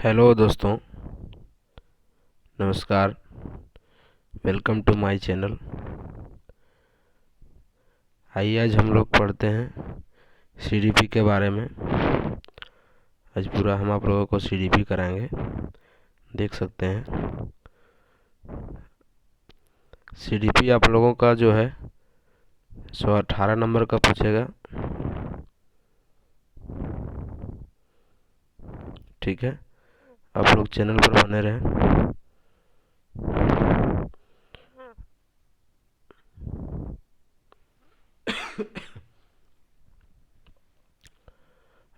Hello दोस्तों, नमस्कार। Welcome to my channel. आइए आज हम लोग पढ़ते हैं सीडीपी के बारे में। आज पूरा हम आप लोगों को सीडीपी कराएंगे। देख सकते हैं सीडीपी आप लोगों का जो है 118 नंबर का पूछेगा। ठीक है, आप लोग चैनल पर बने रहें।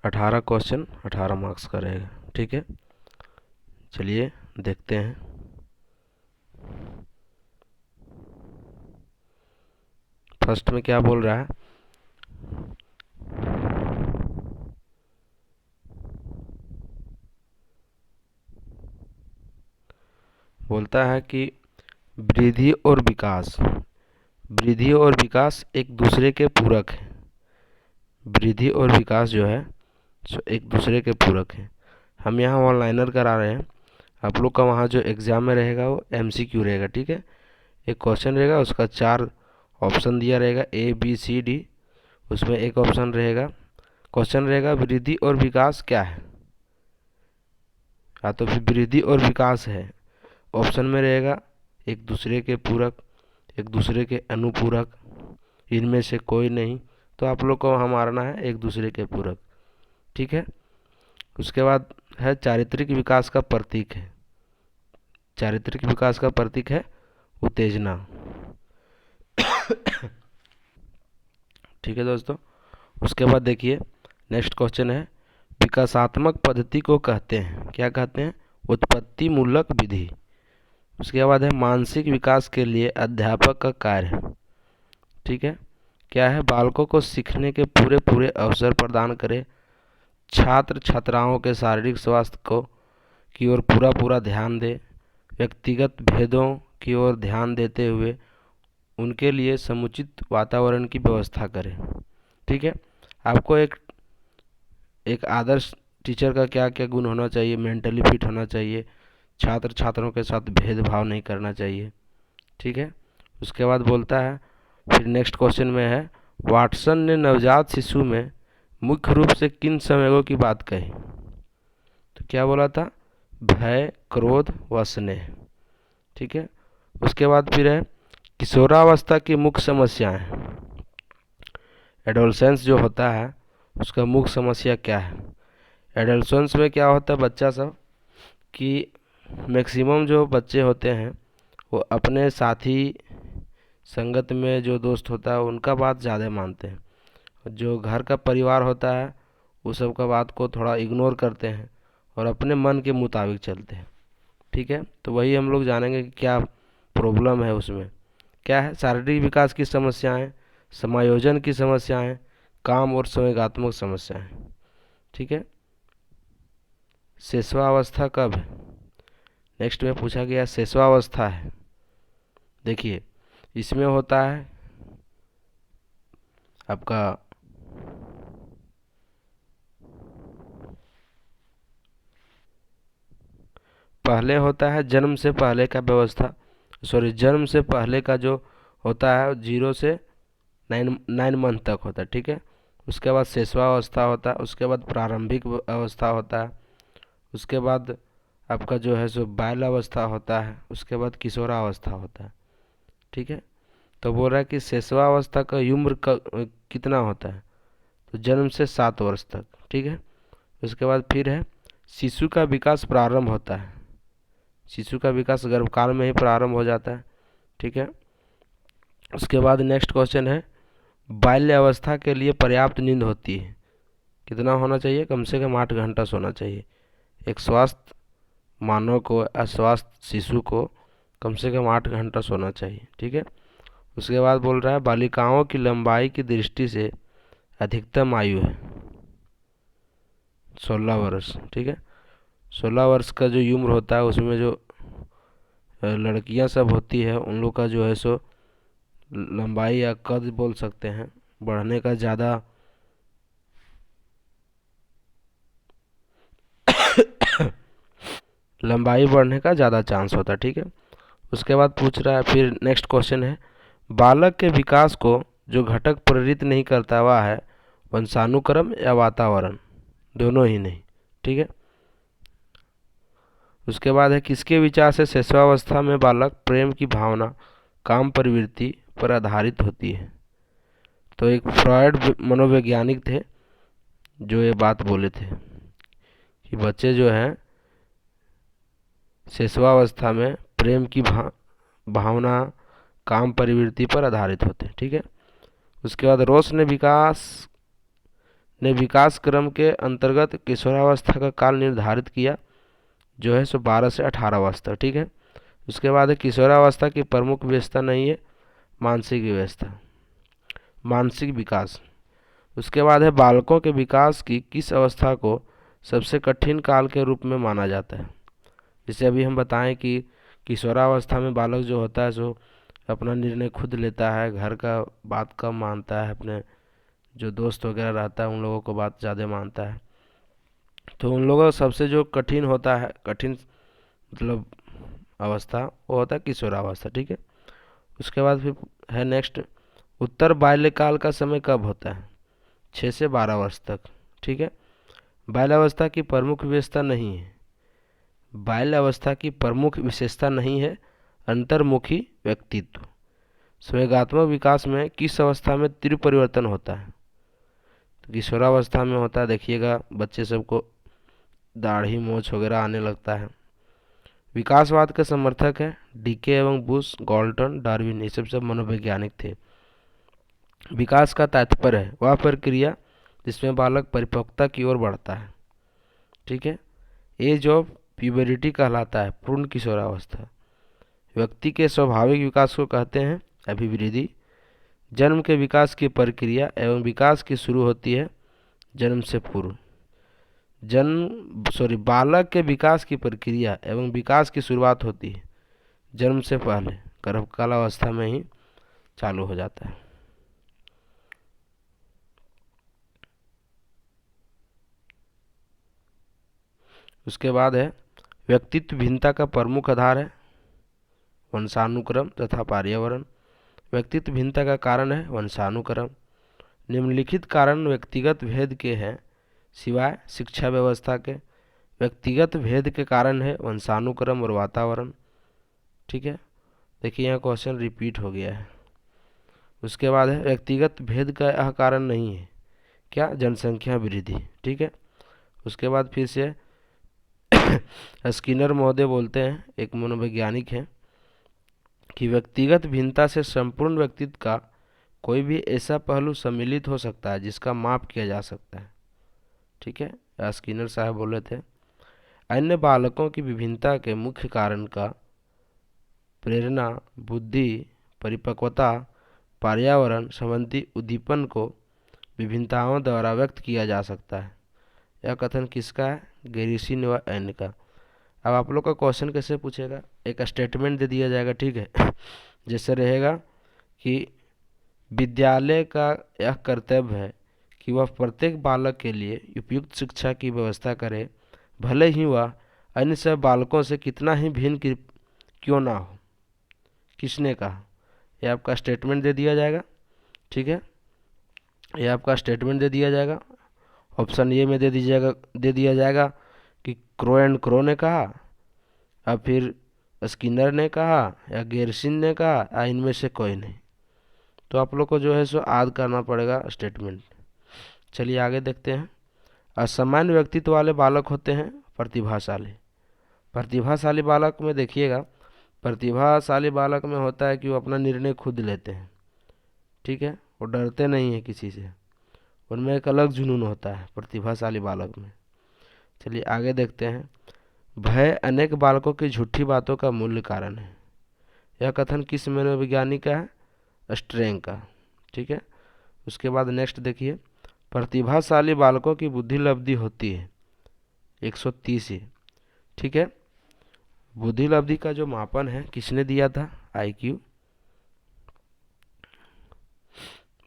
18 क्वेश्चन 18 मार्क्स का रहेगा। ठीक है, चलिए देखते हैं। फर्स्ट में क्या बोल रहा है? बोलता है कि वृद्धि और विकास एक दूसरे के पूरक हैं। वृद्धि और विकास जो है सो एक दूसरे के पूरक हैं। हम यहाँ ऑनलाइनर करा रहे हैं। आप लोग का वहाँ जो एग्ज़ाम में रहेगा वो एमसीक्यू रहेगा। ठीक है, एक क्वेश्चन रहेगा, उसका 4 ऑप्शन दिया रहेगा, ए बी सी डी। उसमें एक ऑप्शन रहेगा, क्वेश्चन रहेगा वृद्धि और विकास क्या है, या तो फिर वृद्धि और विकास है। ऑप्शन में रहेगा एक दूसरे के पूरक, एक दूसरे के अनुपूरक, इनमें से कोई नहीं। तो आप लोग को वहाँ मारना है एक दूसरे के पूरक। ठीक है, उसके बाद है चारित्रिक विकास का प्रतीक है। चारित्रिक विकास का प्रतीक है उत्तेजना। ठीक है दोस्तों, उसके बाद देखिए नेक्स्ट क्वेश्चन है, विकासात्मक पद्धति को कहते हैं, क्या कहते हैं? उत्पत्ति मूलक विधि। उसके बाद है मानसिक विकास के लिए अध्यापक का कार्य। ठीक है, क्या है? बालकों को सीखने के पूरे पूरे अवसर प्रदान करे, छात्र छात्राओं के शारीरिक स्वास्थ्य को की ओर पूरा पूरा ध्यान दे, व्यक्तिगत भेदों की ओर ध्यान देते हुए उनके लिए समुचित वातावरण की व्यवस्था करें। ठीक है, आपको एक एक आदर्श टीचर का क्या क्या गुण होना चाहिए? मेंटली फिट होना चाहिए, छात्र छात्रों के साथ भेदभाव नहीं करना चाहिए। ठीक है, उसके बाद बोलता है, फिर नेक्स्ट क्वेश्चन में है, वाटसन ने नवजात शिशु में मुख्य रूप से किन संवेगों की बात कही? तो क्या बोला था? भय, क्रोध व स्नेह। ठीक है, उसके बाद फिर है किशोरावस्था की मुख्य समस्याएं। एडोलसेंस जो होता है उसका मुख्य समस्या क्या है? एडोलसेंस में क्या होता है बच्चा सब कि मैक्सिमम जो बच्चे होते हैं वो अपने साथी संगत में जो दोस्त होता है उनका बात ज़्यादा मानते हैं। जो घर का परिवार होता है वो सब का बात को थोड़ा इग्नोर करते हैं और अपने मन के मुताबिक चलते हैं। ठीक है, तो वही हम लोग जानेंगे कि क्या प्रॉब्लम है उसमें। क्या है? शारीरिक विकास की समस्याएं, समायोजन की समस्याएं, काम और संवेगात्मक समस्याएं। ठीक है, शेषवावस्था कब है? नेक्स्ट में पूछा गया शेषवावस्था है। देखिए इसमें होता है आपका पहले होता है जन्म से पहले का व्यवस्था, सॉरी जन्म से पहले का जो होता है 0 से 9 मंथ तक होता है। ठीक है, उसके बाद शेषवावस्था होता है, उसके बाद प्रारंभिक अवस्था होता है, उसके बाद आपका जो है सो बाल अवस्था होता है, उसके बाद किशोरावस्था होता है। ठीक है, तो बोल रहा है कि शेषवावस्था का उम्र कितना होता है? तो जन्म से 7 वर्ष तक। ठीक है, उसके बाद फिर है शिशु का विकास प्रारंभ होता है। शिशु का विकास गर्भकाल में ही प्रारंभ हो जाता है। ठीक है, उसके बाद नेक्स्ट क्वेश्चन है, बाल्य अवस्था के लिए पर्याप्त नींद होती है, कितना होना चाहिए? कम से कम 8 घंटा सोना चाहिए। एक स्वस्थ मानव को, अस्वस्थ शिशु को कम से कम 8 घंटा सोना चाहिए। ठीक है, उसके बाद बोल रहा है बालिकाओं की लंबाई की दृष्टि से अधिकतम आयु है 16 वर्ष। ठीक है, 16 वर्ष का जो उम्र होता है उसमें जो लड़कियां सब होती है उन लोग का जो है सो लंबाई या कद बोल सकते हैं बढ़ने का ज़्यादा लंबाई बढ़ने का ज़्यादा चांस होता है। ठीक है, उसके बाद पूछ रहा है, फिर नेक्स्ट क्वेश्चन है, बालक के विकास को जो घटक प्रेरित नहीं करता वह है वंशानुक्रम या वातावरण, दोनों ही नहीं। ठीक है, उसके बाद है, किसके विचार से शैशवावस्था में बालक प्रेम की भावना काम प्रवृत्ति पर आधारित होती है? तो एक फ्रॉयड मनोवैज्ञानिक थे जो ये बात बोले थे कि बच्चे जो हैं शैशवावस्था में प्रेम की भावना काम प्रवृत्ति पर आधारित होते हैं। ठीक है, उसके बाद रोस ने विकास क्रम के अंतर्गत किशोरावस्था का काल निर्धारित किया जो है सो 12 से 18 वर्ष तक। ठीक है, उसके बाद है, किशोरावस्था की प्रमुख विशेषता नहीं है मानसिक व्यवस्था, मानसिक विकास। उसके बाद है, बालकों के विकास की किस अवस्था को सबसे कठिन काल के रूप में माना जाता है? जैसे अभी हम बताएं कि किशोरावस्था में बालक जो होता है सो अपना निर्णय खुद लेता है, घर का बात कम मानता है, अपने जो दोस्त वगैरह रहता है उन लोगों को बात ज़्यादा मानता है। तो उन लोगों का सबसे जो कठिन होता है, कठिन मतलब अवस्था, वो होता है किशोरावस्था। ठीक है, उसके बाद फिर है नेक्स्ट, उत्तर बाल्यकाल का समय कब होता है? 6 से 12 वर्ष तक। ठीक है, बाल्यावस्था की प्रमुख विशेषता नहीं है, बाल्यावस्था की प्रमुख विशेषता नहीं है अंतर्मुखी व्यक्तित्व। संवेगात्मक विकास में किस अवस्था में तीव्र परिवर्तन होता है? तो किशोरावस्था में होता है, देखिएगा बच्चे सबको दाढ़ी मोछ वगैरह आने लगता है। विकासवाद के समर्थक है डीके एवं बुश, गॉल्टन, डार्विन, ये सब मनोवैज्ञानिक थे। विकास का तात्पर्य है वह प्रक्रिया जिसमें बालक परिपक्वता की ओर बढ़ता है। ठीक है, एज ऑफ प्यूबरिटी कहलाता है पूर्ण किशोरावस्था। व्यक्ति के स्वाभाविक विकास को कहते हैं अभिवृद्धि। जन्म के विकास की प्रक्रिया एवं विकास की शुरू होती है जन्म से पूर्व। बालक के विकास की प्रक्रिया एवं विकास की शुरुआत होती है जन्म से पहले, गर्भकाल अवस्था में ही चालू हो जाता है। उसके बाद है, व्यक्तित्व भिन्नता का प्रमुख आधार है वंशानुक्रम तथा पर्यावरण। व्यक्तित्व भिन्नता का कारण है वंशानुक्रम। निम्नलिखित कारण व्यक्तिगत भेद के हैं सिवाय शिक्षा व्यवस्था के। व्यक्तिगत भेद के कारण है वंशानुक्रम और वातावरण। ठीक है, देखिए यहाँ क्वेश्चन रिपीट हो गया है। उसके बाद है, व्यक्तिगत भेद का यह कारण नहीं है क्या? जनसंख्या वृद्धि। ठीक है, उसके बाद फिर से स्किनर महोदय बोलते हैं, एक मनोवैज्ञानिक हैं, कि व्यक्तिगत भिन्नता से संपूर्ण व्यक्तित्व का कोई भी ऐसा पहलू सम्मिलित हो सकता है जिसका माप किया जा सकता है। ठीक है, स्किनर साहब बोले थे। अन्य बालकों की विभिन्नता के मुख्य कारण का प्रेरणा, बुद्धि, परिपक्वता, पर्यावरण संबंधी उद्दीपन को विभिन्नताओं द्वारा व्यक्त किया जा सकता है। यह कथन किसका है? गेरिसन व एन का। अब आप लोग का क्वेश्चन कैसे पूछेगा? एक स्टेटमेंट दे दिया जाएगा। ठीक है, जैसे रहेगा कि विद्यालय का यह कर्तव्य है कि वह प्रत्येक बालक के लिए उपयुक्त शिक्षा की व्यवस्था करे, भले ही वह अन्य सब बालकों से कितना ही भिन्न क्यों ना हो। किसने कहा? यह आपका स्टेटमेंट दे दिया जाएगा। ठीक है, यह आपका स्टेटमेंट दे दिया जाएगा। ऑप्शन ए में दे दिया जाएगा कि क्रो एंड क्रो ने कहा, या फिर स्किनर ने कहा, या गेरसिन ने कहा, या इनमें से कोई नहीं। तो आप लोग को जो है सो याद करना पड़ेगा स्टेटमेंट। चलिए आगे देखते हैं। असामान्य व्यक्तित्व वाले बालक होते हैं प्रतिभाशाली। प्रतिभाशाली बालक में देखिएगा, प्रतिभाशाली बालक में होता है कि वो अपना निर्णय खुद लेते हैं। ठीक है, वो डरते नहीं हैं किसी से, उनमें एक अलग जुनून होता है प्रतिभाशाली बालक में। चलिए आगे देखते हैं। भय अनेक बालकों की झूठी बातों का मूल्य कारण है। यह कथन किस मनोवैज्ञानिक का है? स्ट्रेंग का। ठीक है, उसके बाद नेक्स्ट देखिए, प्रतिभाशाली बालकों की बुद्धि लब्धि होती है 130 ही। ठीक है, बुद्धि लब्धि का जो मापन है किसने दिया था? आईक्यू।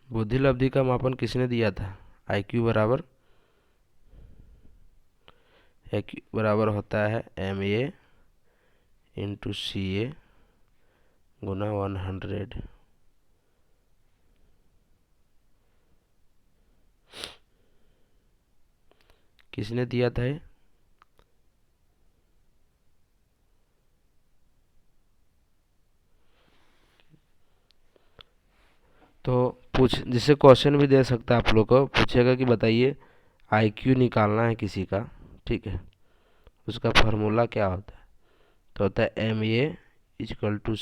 बुद्धि लब्धि का मापन किसने दिया था? आईक्यू बराबर होता है MA इंटू CA गुना 100। किसने दिया था ये? तो जिसे क्वेश्चन भी दे सकता है, आप लोग को पूछेगा कि बताइए IQ निकालना है किसी का, ठीक है, उसका फार्मूला क्या होता है? तो होता है MA इक्वल टू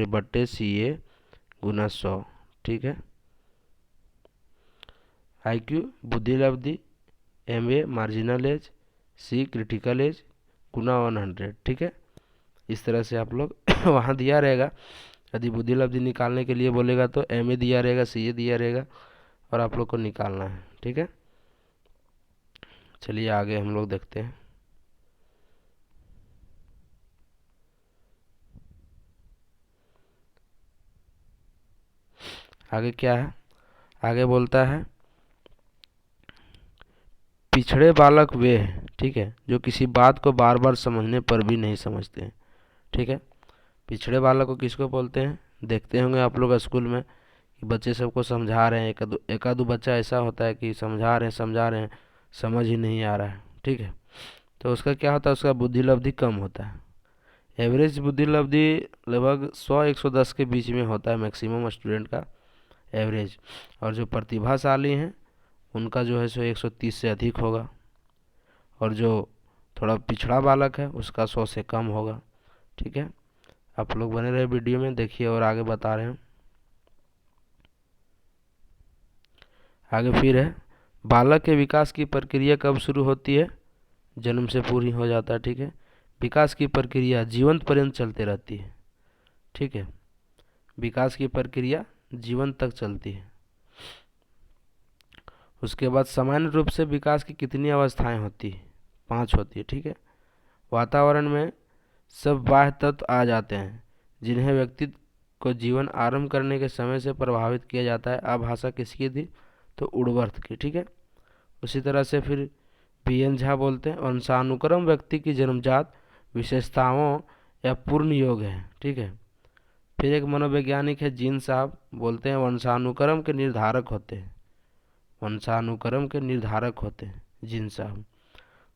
बट्टे CA गुना 100, ठीक है। IQ बुद्धि लब्धि, MA marginal age, C critical age गुना 100, ठीक है। इस तरह से आप लोग वहाँ दिया रहेगा, यदि बुद्धि लब्धि निकालने के लिए बोलेगा तो MA दिया रहेगा, CA दिया रहेगा, और आप लोग को निकालना है, ठीक है। चलिए आगे हम लोग देखते हैं। आगे क्या है? आगे बोलता है पिछड़े बालक वे हैं, ठीक है, जो किसी बात को बार बार समझने पर भी नहीं समझते हैं, ठीक है। पिछड़े बालक को किसको बोलते हैं? देखते होंगे आप लोग स्कूल में कि बच्चे सबको समझा रहे हैं, एक आधो बच्चा ऐसा होता है कि समझा रहे हैं, समझ ही नहीं आ रहा है, ठीक है। तो उसका क्या होता है? उसका बुद्धि लब्धि कम होता है। एवरेज बुद्धि लब्धि लगभग 100-110 के बीच में होता है मैक्सिमम स्टूडेंट का एवरेज, और जो प्रतिभाशाली हैं उनका जो है सो 130 से अधिक होगा, और जो थोड़ा पिछड़ा बालक है उसका 100 से कम होगा, ठीक है। आप लोग बने रहे वीडियो में, देखिए और आगे बता रहे हैं। आगे फिर है बालक के विकास की प्रक्रिया कब शुरू होती है? जन्म से पूरी हो जाता है, ठीक है। विकास की प्रक्रिया जीवन पर्यंत चलते रहती है, ठीक है। विकास की प्रक्रिया जीवन तक चलती है। उसके बाद सामान्य रूप से विकास की कितनी अवस्थाएं होती है? 5 होती है, ठीक है। वातावरण में सब बाह्य तत्व आ जाते हैं जिन्हें व्यक्ति को जीवन आरंभ करने के समय से प्रभावित किया जाता है। आभाषा किसकी थी? तो उर्वर्थ की, ठीक है। उसी तरह से फिर BN झा बोलते हैं वंशानुक्रम व्यक्ति की जन्मजात विशेषताओं या पूर्ण योग है, ठीक है। फिर एक मनोवैज्ञानिक है जीन साहब, बोलते हैं वंशानुक्रम के निर्धारक होते हैं, वंशानुक्रम के निर्धारक होते हैं जीन साहब।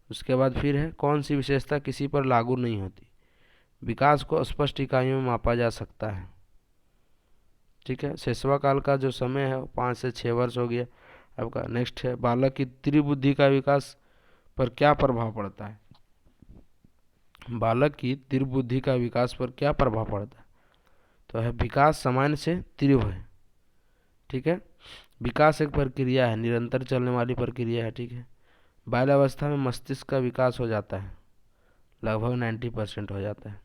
उसके बाद फिर है कौन सी विशेषता किसी पर लागू नहीं होती? विकास को स्पष्ट इकाइयों में मापा जा सकता है, ठीक है। शैशव काल का जो समय है 5 से 6 वर्ष हो गया आपका। नेक्स्ट है बालक की त्रिबुद्धि का विकास पर क्या प्रभाव पड़ता है? बालक की त्रिबुद्धि का विकास पर क्या प्रभाव पड़ता है? तो है विकास सामान्य से तीव्र है, ठीक है। विकास एक प्रक्रिया है, निरंतर चलने वाली प्रक्रिया है, ठीक है। बाल्यावस्था में मस्तिष्क का विकास हो जाता है, लगभग 90% हो जाता है,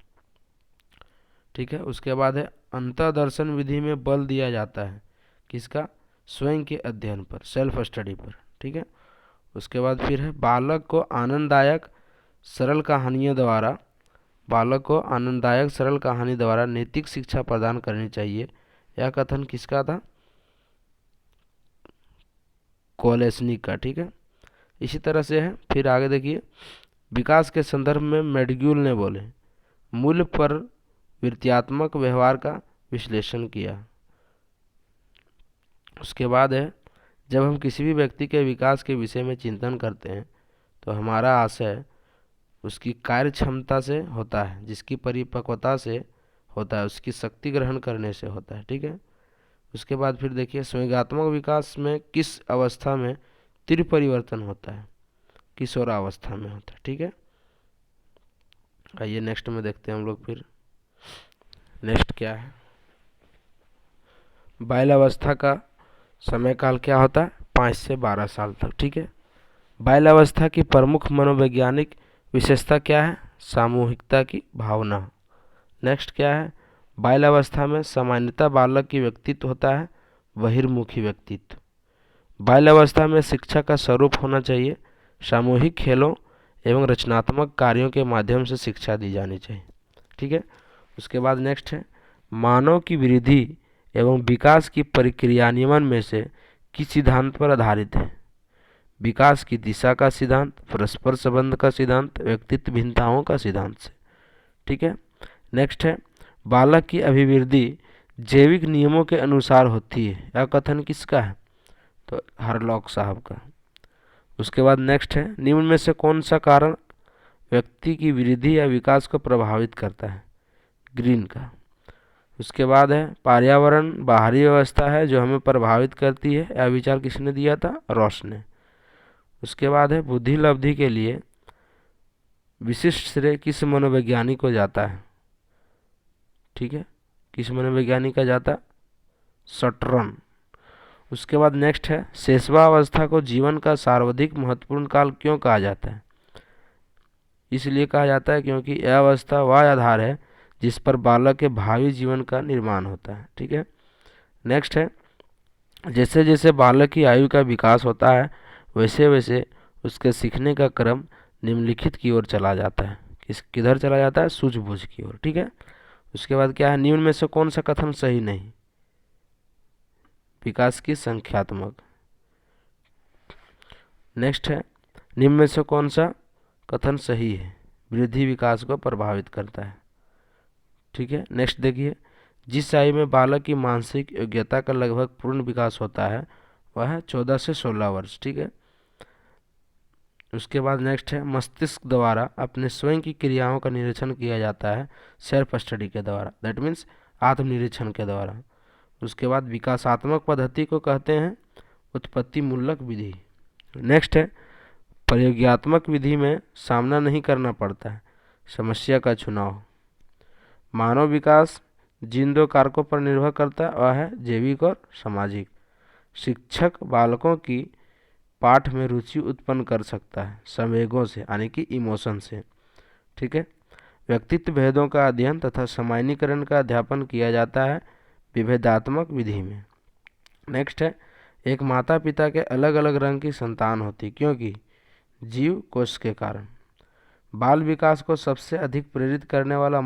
ठीक है। उसके बाद है अंतर्दर्शन विधि में बल दिया जाता है किसका? स्वयं के अध्ययन पर, सेल्फ स्टडी पर, ठीक है। उसके बाद फिर है बालक को आनंददायक सरल कहानियों द्वारा नैतिक शिक्षा प्रदान करनी चाहिए। यह कथन किसका था? कोलेस्निक का, ठीक है। इसी तरह से है फिर आगे देखिए विकास के संदर्भ में मेडग्यूल ने बोले मूल्य पर वृत्त्यात्मक व्यवहार का विश्लेषण किया। उसके बाद है जब हम किसी भी व्यक्ति के विकास के विषय में चिंतन करते हैं तो हमारा आशय उसकी कार्य क्षमता से होता है, जिसकी परिपक्वता से होता है, उसकी शक्ति ग्रहण करने से होता है, ठीक है। उसके बाद फिर देखिए संवेगात्मक विकास में किस अवस्था में तीव्र परिवर्तन होता है? किशोरावस्था में होता है, ठीक है। आइए नेक्स्ट में देखते हैं हम लोग। फिर नेक्स्ट क्या है? बाल्यावस्था का समय काल क्या होता है? 5 से 12 साल तक, ठीक है। बाल्यावस्था की प्रमुख मनोवैज्ञानिक विशेषता क्या है? सामूहिकता की भावना। नेक्स्ट क्या है? बाल्यावस्था में सामान्यतः बालक की व्यक्तित्व होता है बहिर्मुखी व्यक्तित्व। बाल्यावस्था में शिक्षा का स्वरूप होना चाहिए सामूहिक खेलों एवं रचनात्मक कार्यों के माध्यम से शिक्षा दी जानी चाहिए, ठीक है। उसके बाद नेक्स्ट है मानव की वृद्धि एवं विकास की प्रक्रियान्वयन में से किस सिद्धांत पर आधारित है? विकास की दिशा का सिद्धांत, परस्पर संबंध का सिद्धांत, व्यक्तित्व भिन्नताओं का सिद्धांत से, ठीक है। नेक्स्ट है बालक की अभिवृद्धि जैविक नियमों के अनुसार होती है। यह कथन किसका है? तो हरलॉक साहब का। उसके बाद नेक्स्ट है निम्न में से कौन सा कारण व्यक्ति की वृद्धि या विकास को प्रभावित करता है? ग्रीन का। उसके बाद है पर्यावरण बाहरी व्यवस्था है जो हमें प्रभावित करती है। यह विचार किसने दिया था? रॉस ने। उसके बाद है बुद्धि लब्धि के लिए विशिष्ट श्रेय किस मनोवैज्ञानिक को जाता है? ठीक है, किस मनोवैज्ञानिक का जाता? सटरन। उसके बाद नेक्स्ट है शैशवावस्था को जीवन का सर्वाधिक महत्वपूर्ण काल क्यों कहा जाता है? इसलिए कहा जाता है क्योंकि यह अवस्था वह आधार है जिस पर बालक के भावी जीवन का निर्माण होता है। ठीक है। नेक्स्ट है जैसे जैसे बालक की आयु का विकास होता है वैसे वैसे उसके सीखने का क्रम निम्नलिखित की ओर चला जाता है। किधर चला जाता है? सूझबूझ की ओर। ठीक है। उसके बाद क्या है निम्न में से कौन सा कथन सही नहीं? विकास की संख्यात्मक। नेक्स्ट है निम्न में से कौन सा कथन सही है? वृद्धि विकास को प्रभावित करता है। ठीक है। नेक्स्ट देखिए जिस आयु में बालक की मानसिक योग्यता का लगभग पूर्ण विकास होता है वह है 14 से 16 वर्ष। ठीक है। उसके बाद नेक्स्ट है मस्तिष्क द्वारा अपने स्वयं की क्रियाओं का निरीक्षण किया जाता है सेल्फ स्टडी के द्वारा, दैट मीन्स आत्मनिरीक्षण के द्वारा। उसके बाद विकासात्मक पद्धति को कहते हैं उत्पत्ति मूलक विधि। नेक्स्ट है प्रयोगात्मक विधि में सामना नहीं करना पड़ता है समस्या का चुनाव। मानव विकास जिन दो कारकों पर निर्भर करता है वह है जैविक और सामाजिक। शिक्षक बालकों की पाठ में रुचि उत्पन्न कर सकता है संवेगों से यानी कि इमोशन से। ठीक है। व्यक्तित्व भेदों का अध्ययन तथा सामान्यीकरण का अध्यापन किया जाता है विभेदात्मक विधि में। नेक्स्ट है एक माता पिता के अलग अलग रंग की संतान होती क्योंकि जीव कोश के कारण। बाल विकास को सबसे अधिक प्रेरित करने वाला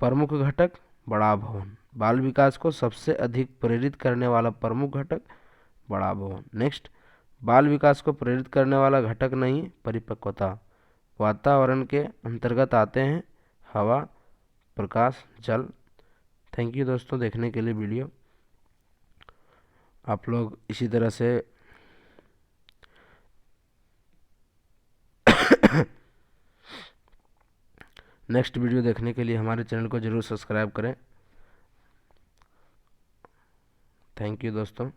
प्रमुख घटक बड़ा भवन। बाल विकास को सबसे अधिक प्रेरित करने वाला प्रमुख घटक बड़ा भवन। नेक्स्ट बाल विकास को प्रेरित करने वाला घटक नहीं परिपक्वता। वातावरण के अंतर्गत आते हैं हवा, प्रकाश, जल। थैंक यू दोस्तों देखने के लिए वीडियो। आप लोग इसी तरह से नेक्स्ट वीडियो देखने के लिए हमारे चैनल को जरूर सब्सक्राइब करें। थैंक यू दोस्तों।